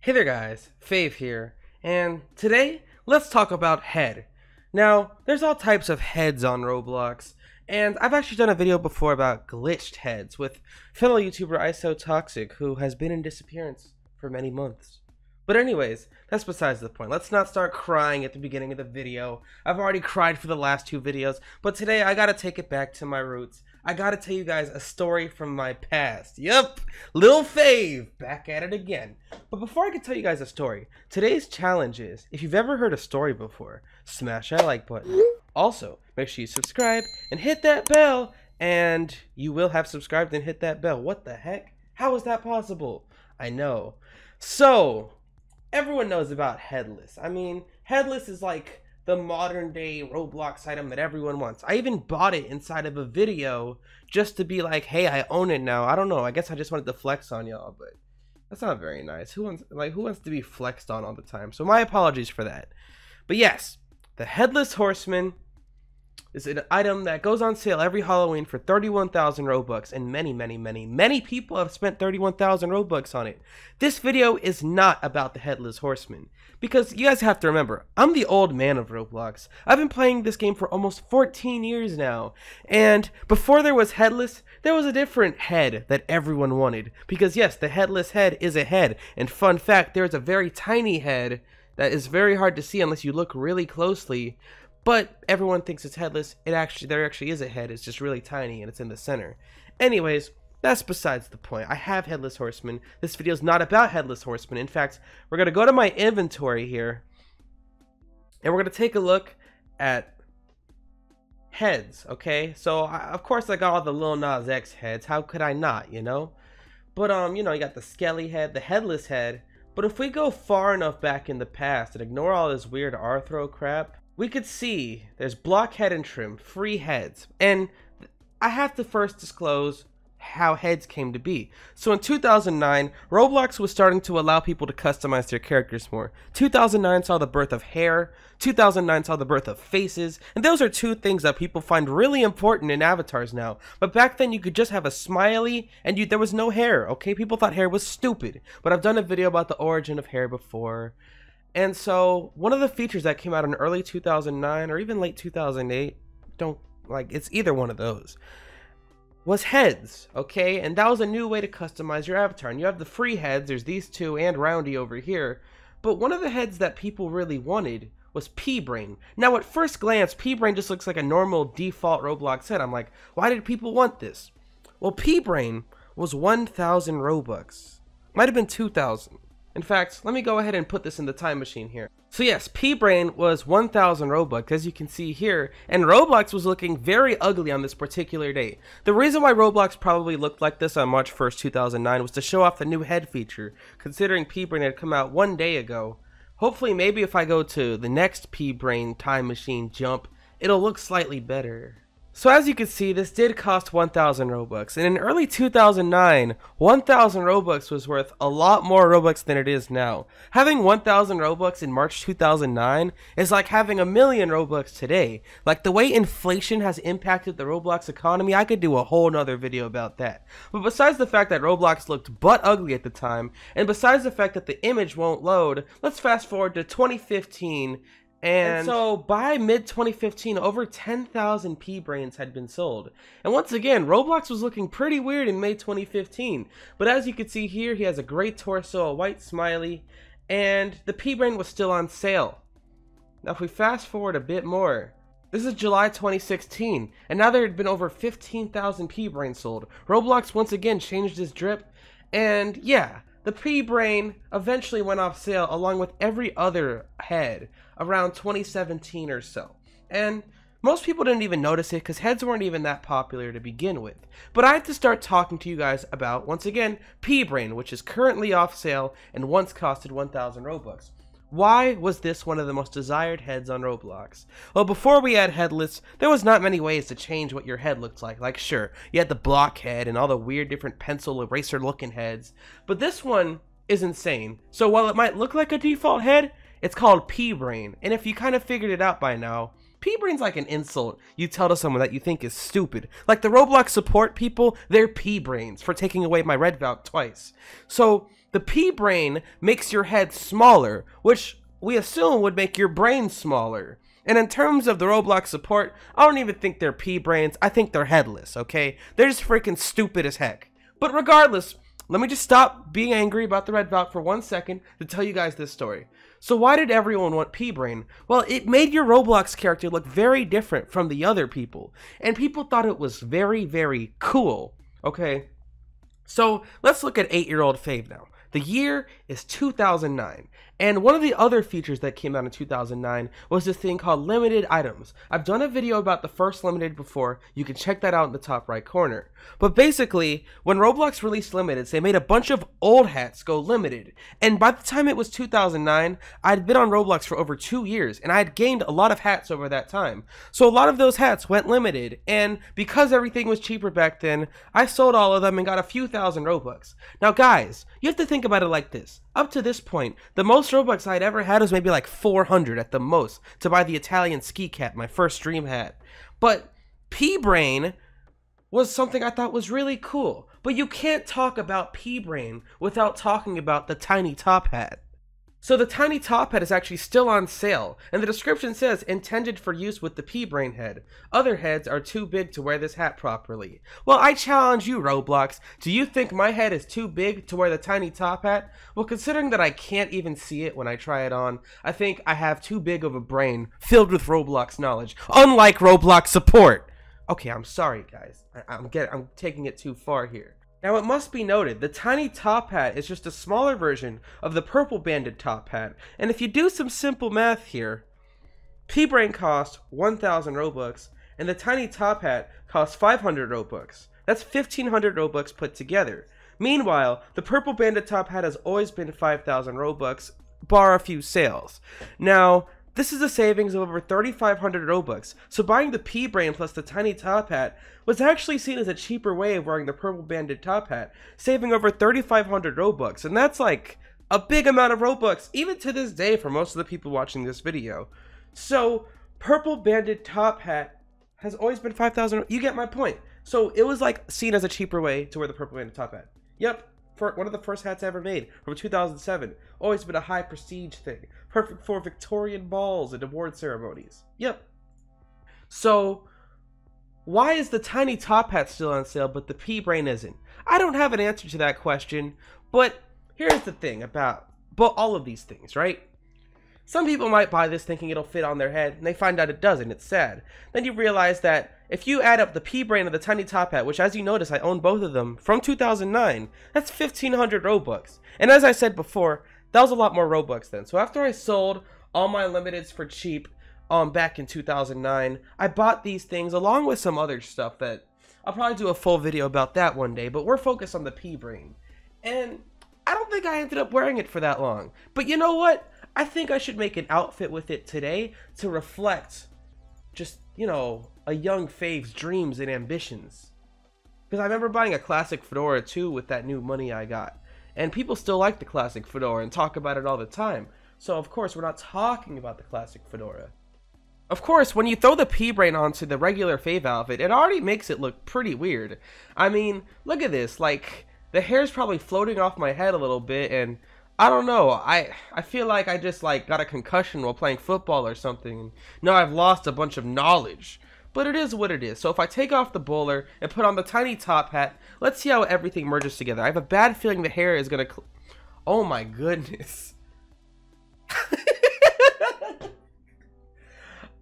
Hey there guys, Fave here, and today let's talk about head. Now, there's all types of heads on Roblox, and I've actually done a video before about glitched heads with fellow YouTuber IsoToxic, who has been in disappearance for many months. But anyways, that's besides the point. Let's not start crying at the beginning of the video. I've already cried for the last two videos, but today I gotta take it back to my roots. I gotta tell you guys a story from my past. Yup, Lil Fave, back at it again. But before I can tell you guys a story, today's challenge is, if you've ever heard a story before, smash that like button. Also, make sure you subscribe and hit that bell, and you will have subscribed and hit that bell. What the heck? How is that possible? I know. So, everyone knows about Headless. I mean, Headless is like the modern day Roblox item that everyone wants. I even bought it inside of a video just to be like, hey, I own it now. I don't know, I guess I just wanted to flex on y'all, but that's not very nice. Who wants to be flexed on all the time? So my apologies for that. But yes, the Headless Horseman is an item that goes on sale every Halloween for 31,000 Robux, and many people have spent 31,000 Robux on it. This video is not about the Headless Horseman, because you guys have to remember, I'm the old man of Roblox. I've been playing this game for almost 14 years now, and before there was Headless, there was a different head that everyone wanted, because yes, the Headless head is a head, and fun fact, there's a very tiny head that is very hard to see unless you look really closely. But everyone thinks it's headless. There actually is a head. It's just really tiny and it's in the center. Anyways, that's besides the point. I have Headless Horseman. This video is not about Headless Horseman. In fact, we're going to go to my inventory here, and we're going to take a look at heads, okay? So, of course, I got all the Lil Nas X heads. How could I not, you know? But, you know, you got the Skelly head, the Headless head. But if we go far enough back in the past and ignore all this weird Arthro crap, we could see there's block head and trim, free heads. And I have to first disclose how heads came to be. So in 2009, Roblox was starting to allow people to customize their characters more. 2009 saw the birth of hair, 2009 saw the birth of faces, and those are two things that people find really important in avatars now. But back then you could just have a smiley and there was no hair, okay? People thought hair was stupid. But I've done a video about the origin of hair before. And so, one of the features that came out in early 2009 or even late 2008, it's either one of those, was heads, okay? And that was a new way to customize your avatar. And you have the free heads, there's these two and Roundy over here. But one of the heads that people really wanted was Pbrain. Now, at first glance, Pbrain just looks like a normal default Roblox head. I'm like, why did people want this? Well, Pbrain was 1,000 Robux. Might have been 2,000. In fact, let me go ahead and put this in the time machine here. So yes, Peabrain was 1,000 Robux, as you can see here, and Roblox was looking very ugly on this particular day. The reason why Roblox probably looked like this on March 1st, 2009 was to show off the new head feature, considering Peabrain had come out one day ago. Hopefully, maybe if I go to the next Peabrain time machine jump, it'll look slightly better. So as you can see, this did cost 1,000 Robux, and in early 2009, 1,000 Robux was worth a lot more Robux than it is now. Having 1,000 Robux in March 2009 is like having 1,000,000 Robux today. Like, the way inflation has impacted the Roblox economy, I could do a whole nother video about that. But besides the fact that Roblox looked butt ugly at the time, and besides the fact that the image won't load, let's fast forward to 2015, and so by mid-2015, over 10,000 Pbrains had been sold. And once again, Roblox was looking pretty weird in May 2015. But as you can see here, he has a great torso, a white smiley, and the Pbrain was still on sale. Now if we fast forward a bit more, this is July 2016, and now there had been over 15,000 Pbrains sold. Roblox once again changed his drip, and yeah, the Pbrain eventually went off sale along with every other head around 2017 or so. And most people didn't even notice it because heads weren't even that popular to begin with. But I had to start talking to you guys about, once again, Pbrain, which is currently off sale and once costed 1,000 Robux. Why was this one of the most desired heads on Roblox? Well, before we had Headless, there was not many ways to change what your head looked like. Like, sure, you had the block head and all the weird different pencil eraser looking heads, but this one is insane. So while it might look like a default head, it's called Pbrain, and if you kind of figured it out by now, Pbrain's like an insult you tell to someone that you think is stupid. Like the Roblox support people, they're Pbrains for taking away my red Valk twice. So The Pbrain makes your head smaller, which we assume would make your brain smaller. And in terms of the Roblox support, I don't even think they're Pbrains. I think they're headless, okay? They're just freaking stupid as heck. But regardless, let me just stop being angry about the red dot for 1 second to tell you guys this story. So why did everyone want Pbrain? Well, it made your Roblox character look very different from the other people. And people thought it was very, very cool, okay? So let's look at 8-year-old Fave now. The year is 2009, and one of the other features that came out in 2009 was this thing called limited items. I've done a video about the first limited before. You can check that out in the top right corner. But basically, when Roblox released limiteds, they made a bunch of old hats go limited. And by the time it was 2009, I'd been on Roblox for over 2 years, and I had gained a lot of hats over that time. So a lot of those hats went limited, and because everything was cheaper back then, I sold all of them and got a few thousand Robux. Now guys, you have to think about it like this. Up to this point, the most Robux I'd ever had was maybe like 400 at the most to buy the Italian ski cap, my first dream hat. But Pbrain was something I thought was really cool. But you can't talk about Pbrain without talking about the tiny top hat. So the tiny top hat is actually still on sale, and the description says intended for use with the Pbrain head. Other heads are too big to wear this hat properly. Well, I challenge you, Roblox. Do you think my head is too big to wear the tiny top hat? Well, considering that I can't even see it when I try it on, I think I have too big of a brain filled with Roblox knowledge, unlike Roblox support. Okay, I'm sorry, guys. I'm taking it too far here. Now it must be noted, the tiny top hat is just a smaller version of the purple banded top hat, and if you do some simple math here, Pbrain costs 1,000 Robux, and the tiny top hat costs 500 Robux. That's 1,500 Robux put together. Meanwhile, the purple banded top hat has always been 5,000 Robux, bar a few sales. Now, this is a savings of over 3,500 Robux, so buying the Pbrain plus the tiny top hat was actually seen as a cheaper way of wearing the purple banded top hat, saving over 3,500 Robux, and that's like a big amount of Robux, even to this day for most of the people watching this video. So, purple banded top hat has always been 5,000, you get my point. So it was like seen as a cheaper way to wear the purple banded top hat. Yep. For one of the first hats ever made, from 2007. Always been a high prestige thing. Perfect for Victorian balls and award ceremonies. Yep. So, why is the tiny top hat still on sale, but the Pbrain isn't? I don't have an answer to that question, but here's the thing about all of these things, right? Some people might buy this thinking it'll fit on their head, and they find out it doesn't. It's sad. Then you realize that if you add up the Pbrain and the tiny top hat, which as you notice I own both of them from 2009, that's 1,500 Robux. And as I said before, that was a lot more Robux then. So after I sold all my limiteds for cheap back in 2009, I bought these things along with some other stuff that I'll probably do a full video about that one day, but we're focused on the Pbrain. And I don't think I ended up wearing it for that long. But you know what? I think I should make an outfit with it today to reflect just, you know, a young Fave's dreams and ambitions. Because I remember buying a classic fedora too with that new money I got. And people still like the classic fedora and talk about it all the time. So of course we're not talking about the classic fedora. Of course, when you throw the Pbrain onto the regular Fave outfit, it already makes it look pretty weird. I mean, look at this, like, the hair's probably floating off my head a little bit, and I don't know, I feel like I just like got a concussion while playing football or something. Now I've lost a bunch of knowledge. But it is what it is. So if I take off the bowler and put on the tiny top hat, let's see how everything merges together. I have a bad feeling the hair is gonna oh my goodness.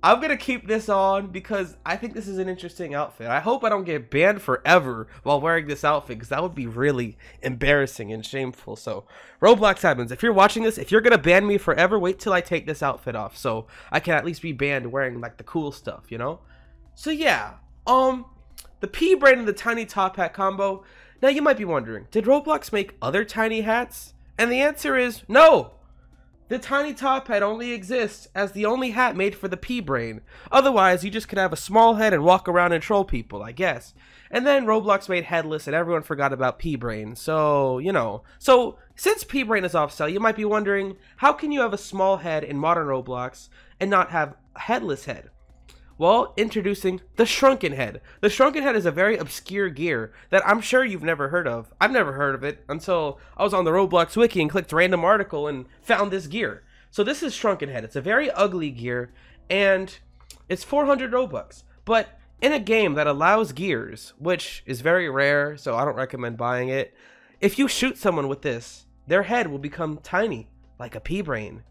I'm gonna keep this on because I think this is an interesting outfit. I hope I don't get banned forever while wearing this outfit, because that would be really embarrassing and shameful. So Roblox admins, if you're watching this, if you're gonna ban me forever, wait till I take this outfit off so I can at least be banned wearing like the cool stuff, you know? So yeah, the Pbrain and the tiny top hat combo. Now you might be wondering, did Roblox make other tiny hats? And the answer is no. The tiny top hat only exists as the only hat made for the Pbrain. Otherwise, you just could have a small head and walk around and troll people, I guess. And then Roblox made Headless and everyone forgot about Pbrain. So, you know. So, since Pbrain is off sale, you might be wondering, how can you have a small head in modern Roblox and not have a headless head? Well, introducing the shrunken head. The shrunken head is a very obscure gear that I'm sure you've never heard of. I've never heard of it until I was on the Roblox wiki and clicked random article and found this gear. So this is shrunken head. It's a very ugly gear and it's 400 Robux. But in a game that allows gears, which is very rare, so I don't recommend buying it, if you shoot someone with this, their head will become tiny, like a Peabrain.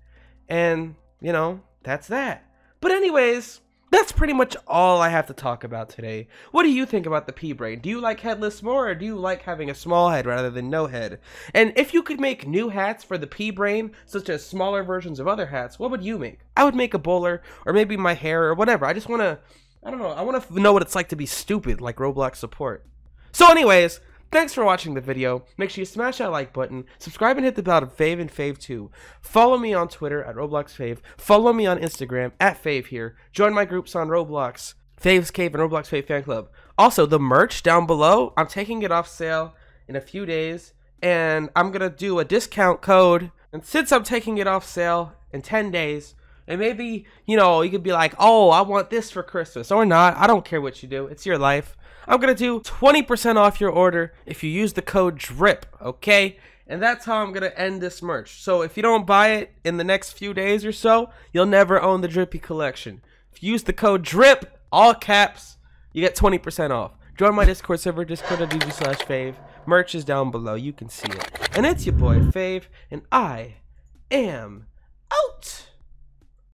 And, you know, that's that. But anyways, that's pretty much all I have to talk about today. What do you think about the Pbrain? Do you like headless more, or do you like having a small head rather than no head? And if you could make new hats for the Pbrain, such as smaller versions of other hats, what would you make? I would make a bowler, or maybe my hair, or whatever. I just want to, I don't know, I want to know what it's like to be stupid like Roblox support. So anyways, thanks for watching the video. Make sure you smash that like button, subscribe and hit the bell to Fave and Fave 2. Follow me on Twitter at Roblox Fave. Follow me on Instagram at Fave here. Join my groups on Roblox, Fave's Cave and Roblox Fave Fan Club. Also, the merch down below, I'm taking it off sale in a few days, and I'm going to do a discount code. And since I'm taking it off sale in 10 days, and maybe, you know, you could be like, oh, I want this for Christmas, or not. I don't care what you do. It's your life. I'm going to do 20% off your order if you use the code DRIP, okay? And that's how I'm going to end this merch. So if you don't buy it in the next few days or so, you'll never own the Drippy collection. If you use the code DRIP, all caps, you get 20% off. Join my Discord server, discord.gg/Fave. Merch is down below. You can see it. And it's your boy, Fave, and I am out.